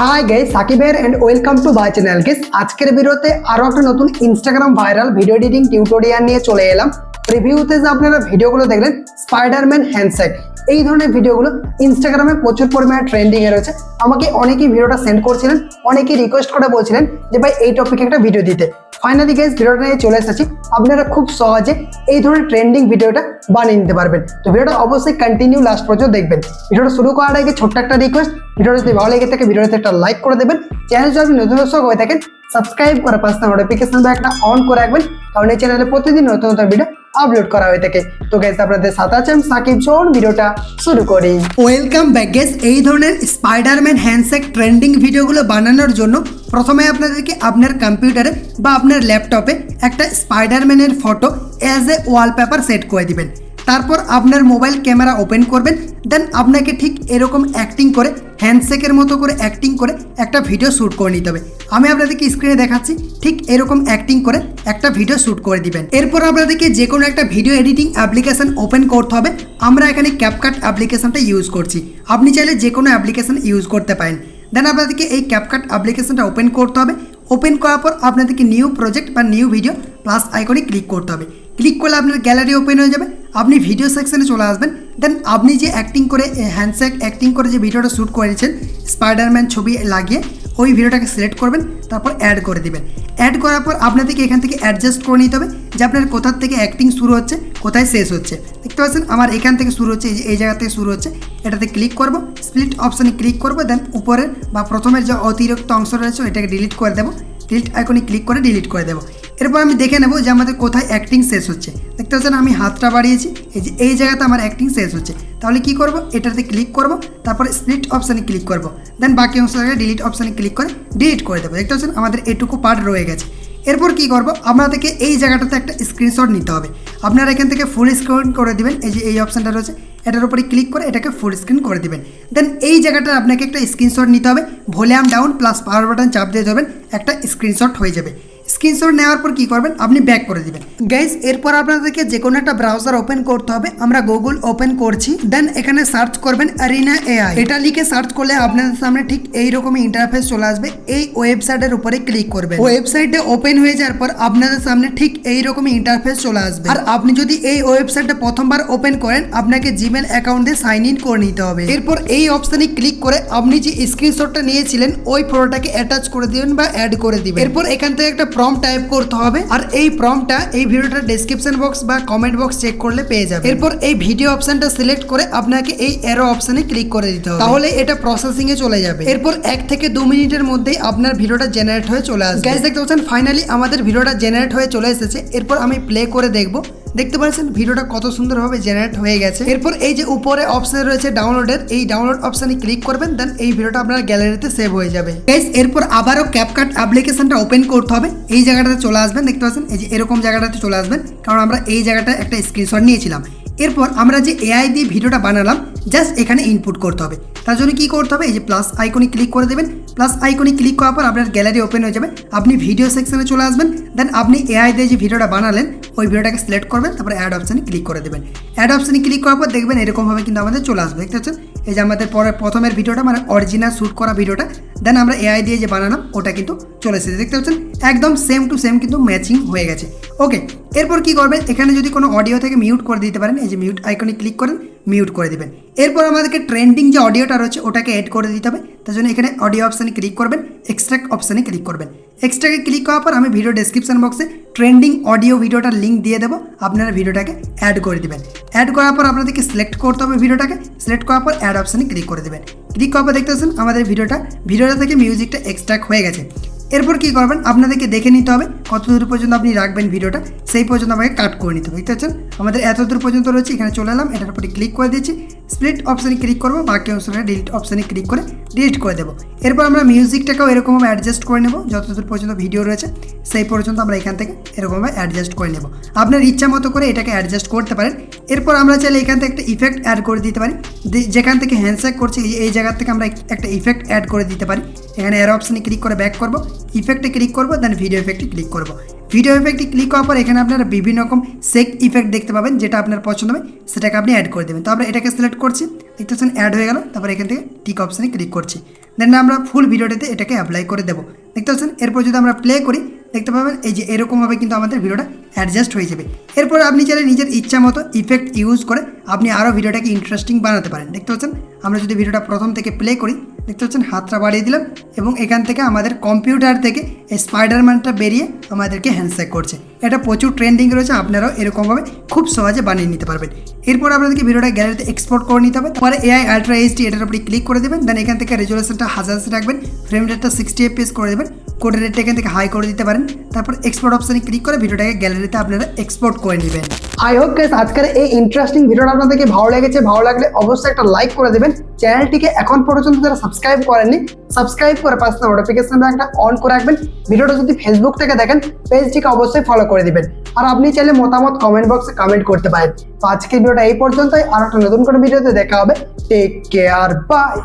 High guys, Sakib here and welcome to my channel. Guys, আজকের ভিডিওতে আরো একটা নতুন Instagram viral video editing tutorial নিয়ে চলে এলাম। রিভিউতে যে আপনারা ভিডিওগুলো দেখলেন স্পাইডারম্যান হ্যান্ডশেক, এই ধরনের ভিডিওগুলো ইনস্টাগ্রামে প্রচুর পরিমাণে ট্রেন্ডিং এ রয়েছে। আমাকে অনেকেই ভিডিওটা সেন্ড করছিলেন, অনেকেই রিকোয়েস্ট করে বলছিলেন যে ভাই এই টপিকে একটা ভিডিও দিতে। ফাইনালি গাইস ভিডিওটা নিয়ে চলে এসেছি। আপনারা খুব সহজে এই ধরনের ট্রেন্ডিং ভিডিওটা বানিয়ে নিতে পারবেন। তো ভিডিওটা অবশ্যই কন্টিনিউ লাস্ট পর্যন্ত দেখবেন। ভিডিওটা শুরু করার আগে ছোট্ট একটা রিকোয়েস্ট, ভিডিওটা যদি ভালো লেগে থাকে ভিডিওতে একটা লাইক করে দেবেন। চ্যানেল যদি নতুন দর্শক হয়ে থাকেন সাবস্ক্রাইব করে পাশে নোটিফিকেশন একটা অন করে রাখবেন, কারণ এই চ্যানেলে প্রতিদিন নতুন নতুন ভিডিও আপলোড করা হয়ে থাকে। তো গাইস আপনাদের সাথে আছে আমি সাকিব। চলুন ভিডিওটা শুরু করি। Welcome back guys. এই ধরনের স্পাইডারম্যান হ্যান্ডশেক ট্রেন্ডিং ভিডিওগুলো বানানোর জন্য প্রথমে আপনাদেরকে আপনার কম্পিউটারে বা আপনার ল্যাপটপে একটা স্পাইডারম্যানের photo as a wallpaper set করে দিবেন। তারপর আপনার মোবাইল ক্যামেরা ওপেন করবেন। দেন আপনাকে ঠিক এরকম অ্যাক্টিং করে হ্যান্ডশেকের মতো করে অ্যাক্টিং করে একটা ভিডিও শ্যুট করে নিতে হবে। আমি আপনাদেরকে স্ক্রিনে দেখাচ্ছি, ঠিক এরকম অ্যাক্টিং করে একটা ভিডিও শ্যুট করে দিবেন। এরপর আপনাদেরকে যে কোনো একটা ভিডিও এডিটিং অ্যাপ্লিকেশন ওপেন করতে হবে। আমরা এখানে ক্যাপকাট অ্যাপ্লিকেশনটা ইউজ করছি, আপনি চাইলে যে কোনো অ্যাপ্লিকেশন ইউজ করতে পারেন। দেন আপনাদেরকে এই ক্যাপকাট অ্যাপ্লিকেশনটা ওপেন করতে হবে। ওপেন করার পর আপনাদেরকে নিউ প্রজেক্ট বা নিউ ভিডিও প্লাস আইকনে ক্লিক করতে হবে। ক্লিক করলে আপনার গ্যালারি ওপেন হয়ে যাবে। আপনি ভিডিও সেকশনে চলে আসবেন। দেন আপনি যে অ্যাক্টিং করে হ্যান্ডশেক অ্যাক্টিং করে যে ভিডিওটা শ্যুট করেছেন স্পাইডারম্যান ছবি লাগিয়ে, ওই ভিডিওটাকে সিলেক্ট করবেন, তারপর অ্যাড করে দিবেন। অ্যাড করার পর আপনাদেরকে এখান থেকে অ্যাডজাস্ট করে নিতে হবে যে আপনার কোথার থেকে অ্যাক্টিং শুরু হচ্ছে, কোথায় শেষ হচ্ছে। দেখতে পাচ্ছেন আমার এখান থেকে শুরু হচ্ছে, এই জায়গা থেকে শুরু হচ্ছে। এটাতে ক্লিক করব, স্প্লিট অপশানে ক্লিক করব। দেন উপরের বা প্রথমের যে অতিরিক্ত অংশ রয়েছে এটাকে ডিলিট করে দেবো। ডিলিট আইকনে ক্লিক করে ডিলিট করে দেবো। এরপর আমি দেখে নেব যে আমাদের কোথায় অ্যাক্টিং শেষ হচ্ছে। দেখতে পাচ্ছেন আমি হাতটা বাড়িয়েছি, এই জায়গাতে আমার অ্যাক্টিং শেষ হচ্ছে। তাহলে কি করব, এটাতে ক্লিক করব, তারপরে স্প্লিট অপশানে ক্লিক করব। দেন বাকি অংশটাকে ডিলিট অপশানে ক্লিক করে ডিলিট করে দেবো। দেখতে পাচ্ছেন আমাদের এটুকু পার্ট রয়ে গেছে। এরপর কি করব, আপনাদেরকে এই জায়গাটাতে একটা স্ক্রিনশট নিতে হবে। আপনারা এখান থেকে ফুল স্ক্রিন করে দিবেন। এই যে এই অপশানটা রয়েছে এটার উপরে ক্লিক করে এটাকে ফুল স্ক্রিন করে দিবেন। দেন এই জায়গাটা আপনাকে একটা স্ক্রিনশট নিতে হবে। Volume down plus power button চাপ দিয়ে দেবেন, একটা স্ক্রিনশট হয়ে যাবে। স্ক্রিনশট নেওয়ার পর কি করবেন, আপনি ব্যাক করে দিবেন। গাইস এরপর আপনাদেরকে যে কোনো একটা ব্রাউজার ওপেন করতে হবে। আমরা গুগল ওপেন করছি। দেন এখানে সার্চ করবেন অ্যারিনা এআই। এটা লিখে সার্চ করলে আপনাদের সামনে ঠিক এইরকমই ইন্টারফেস চলে আসবে। এই ওয়েবসাইটের উপরে ক্লিক করবেন। ওয়েবসাইটে ওপেন হয়ে যাওয়ার পর আপনাদের সামনে ঠিক এইরকমই ইন্টারফেস চলে আসবে। আর আপনি যদি এই ওয়েবসাইটটা প্রথমবার ওপেন করেন আপনাকে জিমেল অ্যাকাউন্ট দিয়ে সাইন ইন করে নিতে হবে। এরপর এই অপশানে ক্লিক করে আপনি যে স্ক্রিনশটটা নিয়েছিলেন ওই ফটোটাকে অ্যাটাচ করে দিবেন বা অ্যাড করে দিবেন। এরপর এখান থেকে একটা প্রম্পট টাইপ করতে হবে। আর এই প্রম্পটটা এই ভিডিওটার ডেসক্রিপশন বক্স বা কমেন্ট বক্স চেক করলে পেয়ে যাবে। এরপর এই ভিডিও অপশনটা সিলেক্ট করে আপনাকে এই অ্যারো অপশনে ক্লিক করে দিতে হবে, তাহলে এটা প্রসেসিং এ চলে যাবে। এরপর 1 থেকে 2 মিনিটের মধ্যেই আপনার ভিডিওটা জেনারেট হয়ে চলে আসবে। গাইস দেখতে পাচ্ছেন ফাইনালি আমাদের ভিডিওটা জেনারেট হয়ে চলে এসেছে। এরপর আমি প্লে করে দেখব। দেখতে পাচ্ছেন ভিডিওটা কত সুন্দরভাবে জেনারেট হয়ে গেছে। এরপর এই যে উপরে অপশন রয়েছে ডাউনলোডের, এই ডাউনলোড অপশনে ক্লিক করবেন। দেন এই ভিডিওটা আপনার গ্যালারিতে সেভ হয়ে যাবে। গাইস এরপর আবারও ক্যাপকাট অ্যাপ্লিকেশনটা ওপেন করতে হবে। এই জায়গাটাতে চলে আসবেন। দেখতে পাচ্ছেন এই যে এরকম জায়গাটাতে চলে আসবেন, কারণ আমরা এই জায়গাটা একটা স্ক্রিনশট নিয়েছিলাম। এরপর আমরা যে এআই দিয়ে ভিডিওটা বানালাম জাস্ট এখানে ইনপুট করতে হবে। তার জন্য কি করতে হবে, এই যে প্লাস আইকনে ক্লিক করে দেবেন। প্লাস আইকনে ক্লিক করার পর আপনার গ্যালারি ওপেন হয়ে যাবে। আপনি ভিডিও সেকশনে চলে আসবেন। দেন আপনি এআই দিয়ে যে ভিডিওটা বানালেন ওই ভিডিওটাকে সিলেক্ট করবেন, তারপরে অ্যাড অপশানে ক্লিক করে দেবেন। অ্যাড অপশানে ক্লিক করার পর দেখবেন এরকমভাবে কিন্তু আমাদের চলে আসবে। দেখতে পাচ্ছেন এই যে আমাদের পরে প্রথমের ভিডিওটা মানে অরিজিনাল শ্যুট করা ভিডিওটা, দেন আমরা এআই দিয়ে যে বানালাম ওটা কিন্তু চলে এসেছে। দেখতে পাচ্ছেন একদম সেম টু সেম কিন্তু ম্যাচিং হয়ে গেছে। ওকে, এরপর কি করবেন, এখানে যদি কোনো অডিও থেকে মিউট করে দিতে পারেন, এই যে মিউট আইকনে ক্লিক করেন, মিউট করে দিবেন। এরপর আমাদেরকে ট্রেন্ডিং যে অডিওটা রয়েছে ওটাকে অ্যাড করে দিতে হবে। তার জন্য এখানে অডিও অপশানে ক্লিক করবেন, এক্সট্রাক্ট অপশানে ক্লিক করবেন। এক্সট্রাকে ক্লিক করার পর আমি ভিডিও ডেসক্রিপশন বক্সে ট্রেন্ডিং অডিও ভিডিওটার লিঙ্ক দিয়ে দেবো। আপনারা ভিডিওটাকে অ্যাড করে দেবেন। অ্যাড করার পর আপনাদেরকে সিলেক্ট করতে হবে ভিডিওটাকে। সিলেক্ট করার পর অ্যাড অপশানে ক্লিক করে দেবেন। ক্লিক করার পর দেখতে পাচ্ছেন আমাদের ভিডিওটা থেকে মিউজিকটা এক্সট্রাক্ট হয়ে গেছে। এরপর কি করবেন, আপনাদেরকে দেখে নিতে হবে কত দূর পর্যন্ত আপনি রাখবেন ভিডিওটা, সেই পর্যন্ত আমাকে কাট করে নিতে হবে। দেখতে পাচ্ছেন আমাদের এত দূর পর্যন্ত রয়েছে। এখানে চলে এলাম, এটার উপরে ক্লিক করে দিচ্ছি। স্প্লিট অপশানে ক্লিক করবো, বাকি অংশটা ডিলিট অপশানে ক্লিক করে ডিলিট করে দেবো। এরপর আমরা মিউজিকটাকেও এরকমভাবে অ্যাডজাস্ট করে নেব। যতদূর পর্যন্ত ভিডিও রয়েছে সেই পর্যন্ত আমরা এখান থেকে এরকমভাবে অ্যাডজাস্ট করে নেব। আপনার ইচ্ছা মতো করে এটাকে অ্যাডজাস্ট করতে পারেন। এরপর আমরা চাইলে এখান থেকে একটা ইফেক্ট অ্যাড করে দিতে পারি। যেখান থেকে হ্যান্ডশেক করছি এই জায়গা থেকে আমরা একটা ইফেক্ট অ্যাড করে দিতে পারি। এখানে অ্যারো অপশানে ক্লিক করে ব্যাক করব, ইফেক্টে ক্লিক করব, দেন ভিডিও ইফেক্টে ক্লিক করব। ভিডিও ইফেক্টে ক্লিক করার পর এখানে আপনারা বিভিন্ন রকম শেক ইফেক্ট দেখতে পাবেন, যেটা আপনার পছন্দ হবে সেটাকে আপনি অ্যাড করে দেবেন। তো আমরা এটাকে সিলেক্ট করছি, দেখতে পাচ্ছেন অ্যাড হয়ে গেল। তারপর এখান থেকে টিক অপশানে ক্লিক করছি, দেন আমরা ফুল ভিডিওটাতে এটাকে অ্যাপ্লাই করে দেবো। দেখতে পাচ্ছেন এরপর যদি আমরা প্লে করি দেখতে পাবেন এই যে এরকমভাবে কিন্তু আমাদের ভিডিওটা অ্যাডজাস্ট হয়ে যাবে। এরপর আপনি চাইলে নিজের ইচ্ছা মতো ইফেক্ট ইউজ করে আপনি আরও ভিডিওটাকে ইন্টারেস্টিং বানাতে পারেন। দেখতে পাচ্ছেন আমরা যদি ভিডিওটা প্রথম থেকে প্লে করি দেখতে পাচ্ছেন হাতটা বাড়িয়ে দিলাম এবং এখান থেকে আমাদের কম্পিউটার থেকে এই স্পাইডারম্যানটা বেরিয়ে আমাদেরকে হ্যান্ডশেক করছে। এটা প্রচুর ট্রেন্ডিং রয়েছে, আপনারাও এরকমভাবে খুব সহজে বানিয়ে নিতে পারবেন। এরপর আপনাদেরকে ভিডিওটা গ্যালারিতে এক্সপোর্ট করে নিতে হবে। তারপরে AI আলট্রা এইচডি এটার উপরে ক্লিক করে দেবেন, দেন এখান থেকে রেজুলেশনটা 1080 রাখবেন, ফ্রেম রেটটা 60 fps করে দেবেন, কোড রেটটা এখান থেকে হাই করে দিতে পারেন। তারপর এক্সপোর্ট অপশানে ক্লিক করে ভিডিওটাকে গ্যালারিতে আপনারা এক্সপোর্ট করে নেবেন। আই হোপ গাইস আজকের এই ইন্টারেস্টিং ভিডিওটা আপনাদেরকে ভালো লেগেছে। ভালো লাগলে অবশ্যই একটা লাইক করে দেবেন। চ্যানেলটিকে এখন পর্যন্ত যারা সাবস্ক্রাইব করেননি সাবস্ক্রাইব করে পাশে নোটিফিকেশন একটা অন করে রাখবেন। ভিডিওটা যদি ফেসবুক থেকে দেখেন পেজটিকে অবশ্যই ফলো করে দিবেন। আর আপনি চাইলে মতামত কমেন্ট বক্সে কমেন্ট করতে পারেন। তো আজকের ভিডিওটা এই পর্যন্তই, আর একটা নতুন করে ভিডিওতে দেখা হবে। Take care, by.